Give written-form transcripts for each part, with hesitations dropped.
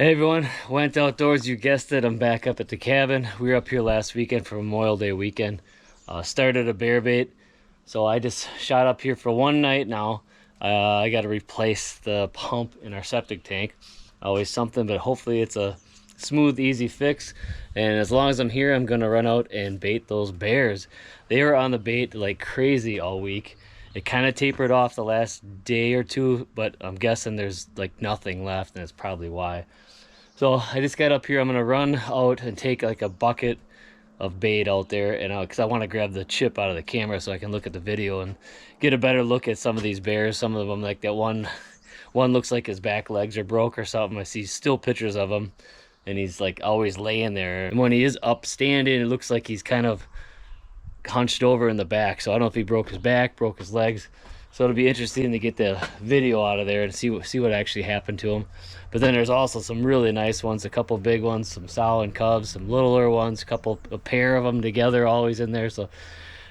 Hey everyone, went outdoors, you guessed it, I'm back up at the cabin. We were up here last weekend for Memorial Day weekend. Started a bear bait, so I just shot up here for one night now. I got to replace the pump in our septic tank. Always something, but hopefully it's a smooth, easy fix. And as long as I'm here, I'm gonna run out and bait those bears. They were on the bait like crazy all week. It kind of tapered off the last day or two, but I'm guessing there's like nothing left, and that's probably why. So I just got up here. I'm gonna run out and take like a bucket of bait out there, and because I want to grab the chip out of the camera so I can look at the video and get a better look at some of these bears. Some of them, like that one looks like his back legs are broke or something. I see still pictures of him, and he's like always laying there. And when he is up standing, it looks like he's kind of hunched over in the back. So I don't know if he broke his back, broke his legs. So it'll be interesting to get the video out of there and see what actually happened to him. But then there's also some really nice ones, a couple big ones, some sow and cubs, some littler ones, a pair of them together always in there. So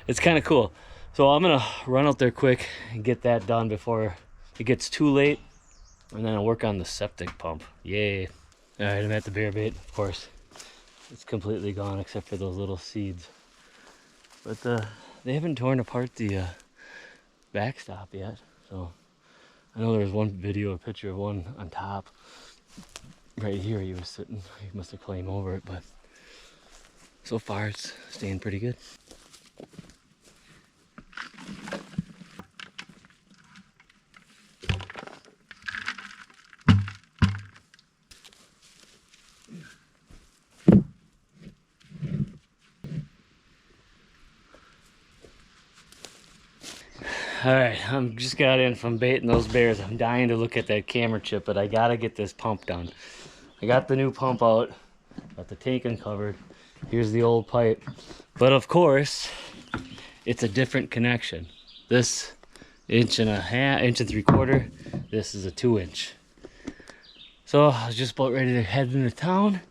it's kind of cool. So I'm gonna run out there quick and get that done before it gets too late, and then I'll work on the septic pump. Yay. All right, I'm at the bear bait, of course. It's completely gone except for those little seeds. But they haven't torn apart the backstop yet, so I know there's one video, a picture of one on top right here. He was sitting, he must have climbed over it, but so far it's staying pretty good. All right, I'm just got in from baiting those bears. I'm dying to look at that camera chip, but I gotta get this pump done. I got the new pump out, got the tank uncovered. Here's the old pipe, but of course, it's a different connection. This 1.5 inches. This is a 2-inch. So I was just about ready to head into town.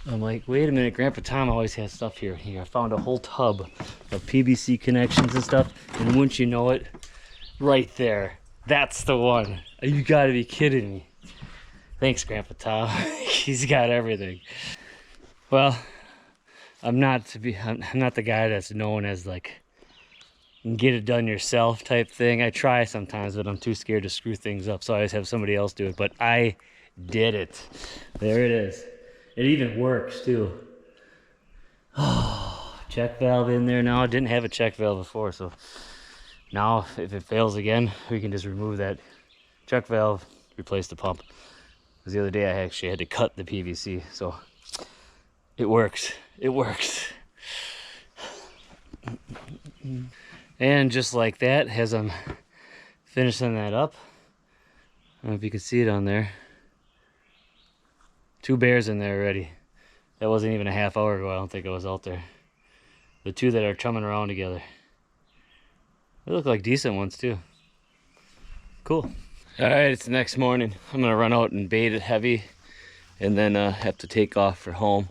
I'm like, wait a minute, Grandpa Tom always has stuff here. I found a whole tub of PVC connections and stuff, and wouldn't you know it, right there, that's the one. You gotta be kidding me. Thanks, Grandpa Tom. He's got everything. Well, I'm not the guy that's known as like get it done yourself type thing. I try sometimes, but I'm too scared to screw things up, so I always have somebody else do it. But I did it. There it is. It even works too. Oh, check valve in there now. I didn't have a check valve before, so now if it fails again, we can just remove that check valve, replace the pump. Because the other day I actually had to cut the PVC, so it works. It works. And just like that, as I'm finishing that up, I don't know if you can see it on there. 2 bears in there already. That wasn't even a half hour ago. I don't think I was out there. The 2 that are chumming around together. They look like decent ones too. Cool. All right, it's the next morning. I'm gonna run out and bait it heavy, and then have to take off for home.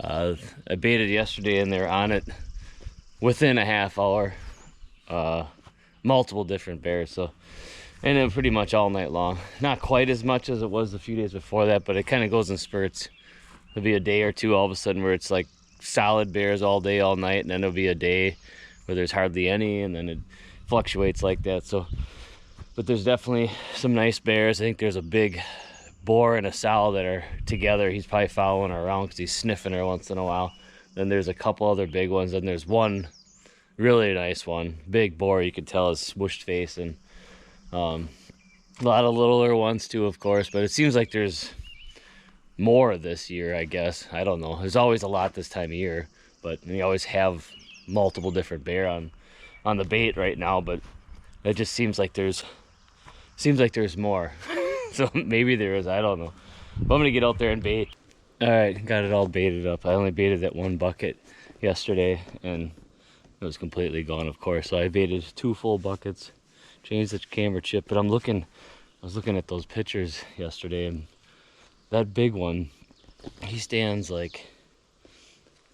I baited yesterday, and they're on it within a half hour. Multiple different bears, so. And then pretty much all night long. Not quite as much as it was a few days before that, but it kind of goes in spurts. There'll be a day or two all of a sudden where it's like solid bears all day, all night, and then there'll be a day where there's hardly any, and then it fluctuates like that. So, but there's definitely some nice bears. I think there's a big boar and a sow that are together. He's probably following her around because he's sniffing her once in a while. Then there's a couple other big ones, and there's one really nice one, big boar. You can tell his swooshed face, and a lot of littler ones too, of course, but it seems like there's more this year, I guess. I don't know. There's always a lot this time of year, but we always have multiple different bear on the bait right now, but it just seems like there's more. So maybe there is, I don't know. But I'm gonna get out there and bait. All right, got it all baited up. I only baited that 1 bucket yesterday, and it was completely gone, of course. So I baited 2 full buckets. Changed the camera chip, but I was looking at those pictures yesterday, and that big one, he stands like,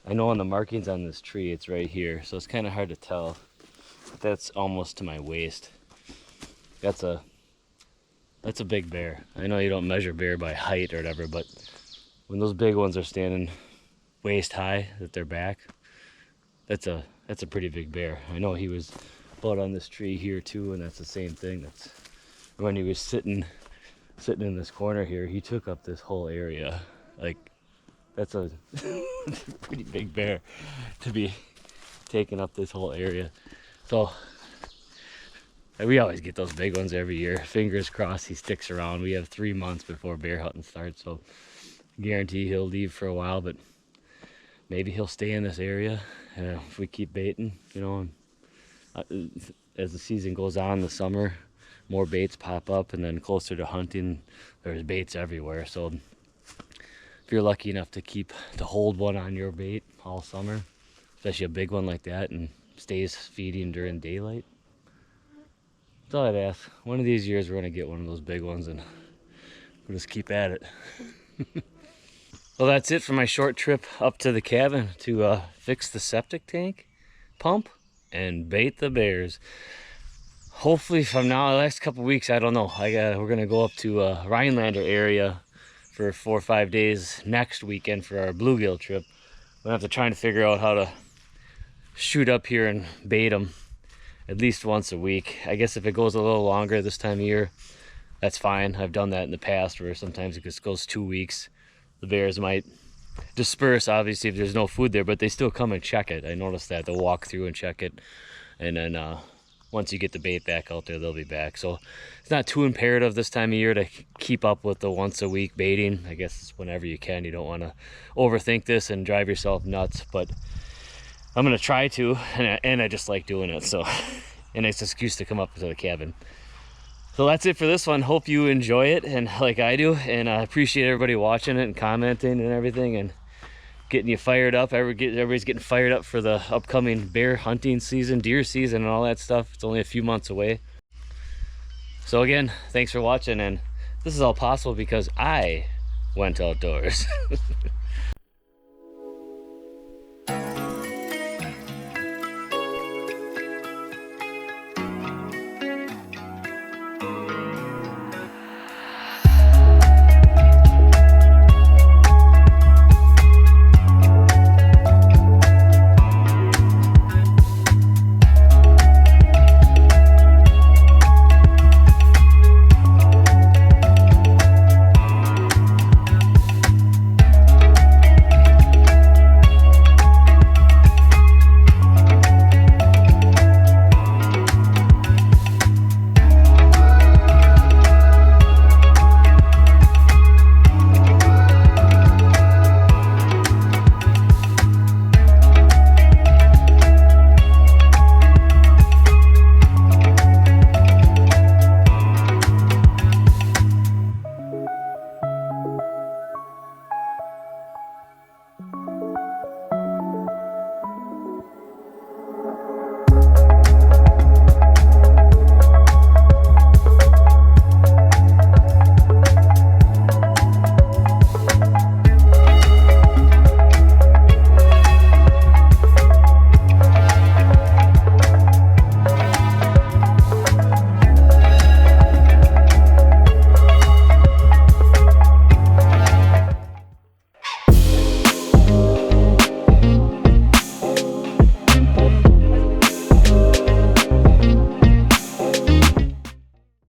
I know on the markings on this tree, it's right here, so it's kind of hard to tell. But that's almost to my waist. That's a That's a big bear. I know you don't measure bear by height or whatever, but when those big ones are standing waist high at their back, that's a pretty big bear. I know he was about on this tree here too, and that's the same thing. That's when he was sitting in this corner here, he took up this whole area. Like, that's a pretty big bear to be taking up this whole area. So we always get those big ones every year. Fingers crossed he sticks around. We have 3 months before bear hunting starts, so guarantee he'll leave for a while, but maybe he'll stay in this area if we keep baiting, you know. As the season goes on, the summer, more baits pop up, and then closer to hunting, there's baits everywhere. So if you're lucky enough to hold one on your bait all summer, especially a big one like that, and stays feeding during daylight, that's all I'd ask. One of these years we're gonna get one of those big ones, and we'll just keep at it. Well, that's it for my short trip up to the cabin to fix the septic tank pump and bait the bears. Hopefully from now, the last couple weeks, I don't know. We're gonna go up to Rhinelander area for 4 or 5 days next weekend for our bluegill trip. We're gonna have to try and figure out how to shoot up here and bait them at least once a week. I guess if it goes a little longer this time of year, that's fine. I've done that in the past where sometimes it just goes 2 weeks. The bears might disperse, obviously, if there's no food there, but they still come and check it. I noticed that. They'll walk through and check it, and then once you get the bait back out there, they'll be back. So it's not too imperative this time of year to keep up with the once a week baiting. I guess it's whenever you can. You don't want to overthink this and drive yourself nuts, but I'm gonna try to, and I just like doing it. So, and it's an excuse to come up to the cabin. So that's it for this one. Hope you enjoy it, and like I do, and I appreciate everybody watching it and commenting and everything, and getting you fired up. Everybody's getting fired up for the upcoming bear hunting season, deer season, and all that stuff. It's only a few months away. So again, thanks for watching, and this is all possible because I went outdoors.